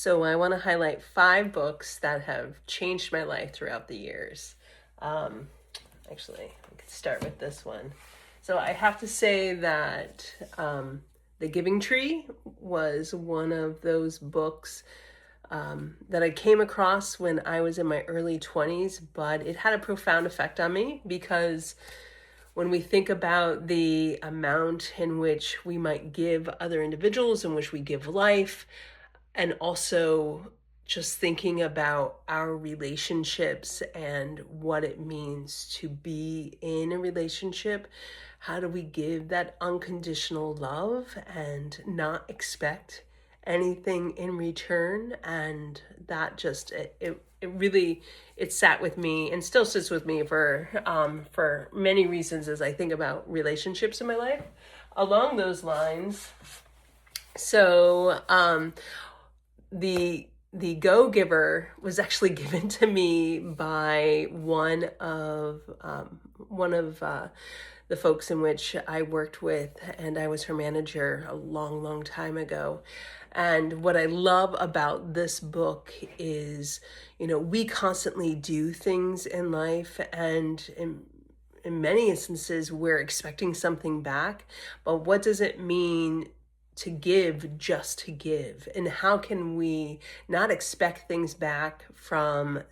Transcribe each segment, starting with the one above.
So I want to highlight 5 books that have changed my life throughout the years. Um, Actually, I could start with this one. So I have to say that The Giving Tree was one of those books that I came across when I was in my early 20s, but it had a profound effect on me because when we think about the amount in which we might give other individuals, in which we give life, and also just thinking about our relationships and what it means to be in a relationship. How do we give that unconditional love and not expect anything in return? And that just it really it sat with me and still sits with me for many reasons as I think about relationships in my life. Along those lines, so the Go Giver was actually given to me by one of the folks in which I worked with, and I was her manager a long, long time ago. And what I love about this book is, we constantly do things in life, and in many instances, we're expecting something back. But what does it mean to give just to give? And how can we not expect things back from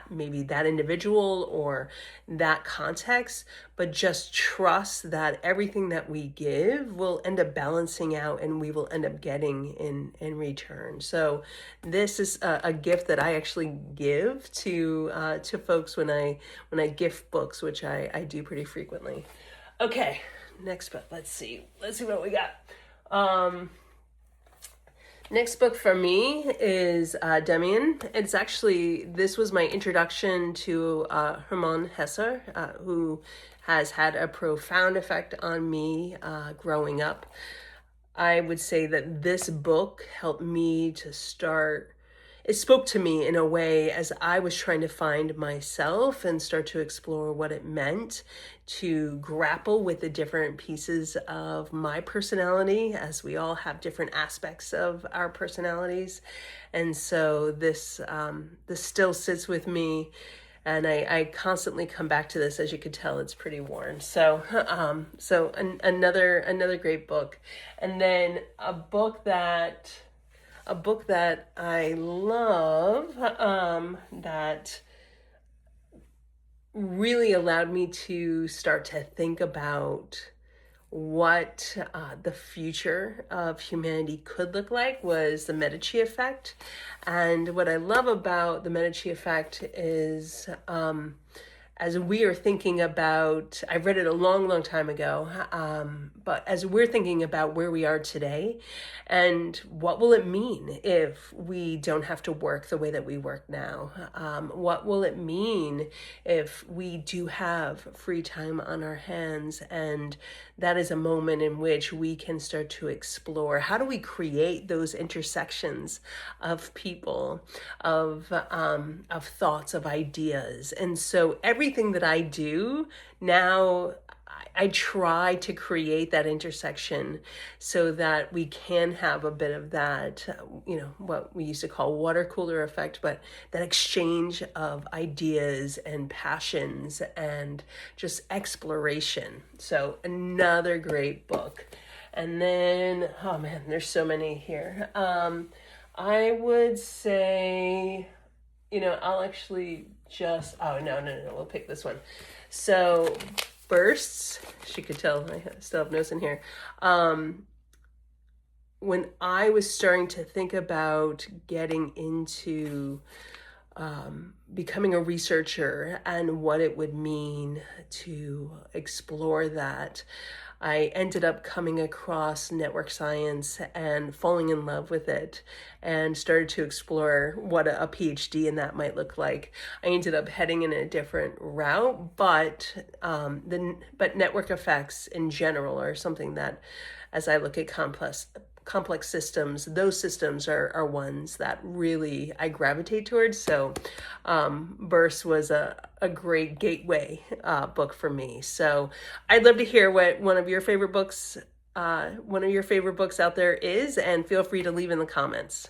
maybe that individual or that context, but just trust that everything that we give will end up balancing out and we will end up getting in return. So this is a gift that I actually give to folks when I gift books, which I do pretty frequently. Okay, next book. Let's see what we got. Next book for me is Demian. This was my introduction to Hermann Hesse, who has had a profound effect on me growing up. I would say that this book helped me to start. It spoke to me in a way as I was trying to find myself and start to explore what it meant to grapple with the different pieces of my personality, as we all have different aspects of our personalities. And so this still sits with me, and I constantly come back to this. As you could tell, it's pretty worn. So another great book. And then a book that I love, that really allowed me to start to think about what the future of humanity could look like, was The Medici Effect. And what I love about The Medici Effect is, as we are thinking about, I read it a long, long time ago, but as we're thinking about where we are today and what will it mean if we don't have to work the way that we work now? What will it mean if we do have free time on our hands? And that is a moment in which we can start to explore, how do we create those intersections of people, of thoughts, of ideas. And so everything that I do now, I try to create that intersection so that we can have a bit of that, what we used to call water cooler effect, but that exchange of ideas and passions and just exploration. So another great book. And then, oh man, there's so many here. I would say, I'll actually no, we'll pick this one. So Bursts, she could tell I still have notes in here. When I was starting to think about getting into becoming a researcher and what it would mean to explore that, I ended up coming across network science and falling in love with it and started to explore what a PhD in that might look like. I ended up heading in a different route, but network effects in general are something that, as I look at complex systems, those systems are ones that really I gravitate towards. So Burst was a great gateway book for me. So I'd love to hear what one of your favorite books out there is, and feel free to leave in the comments.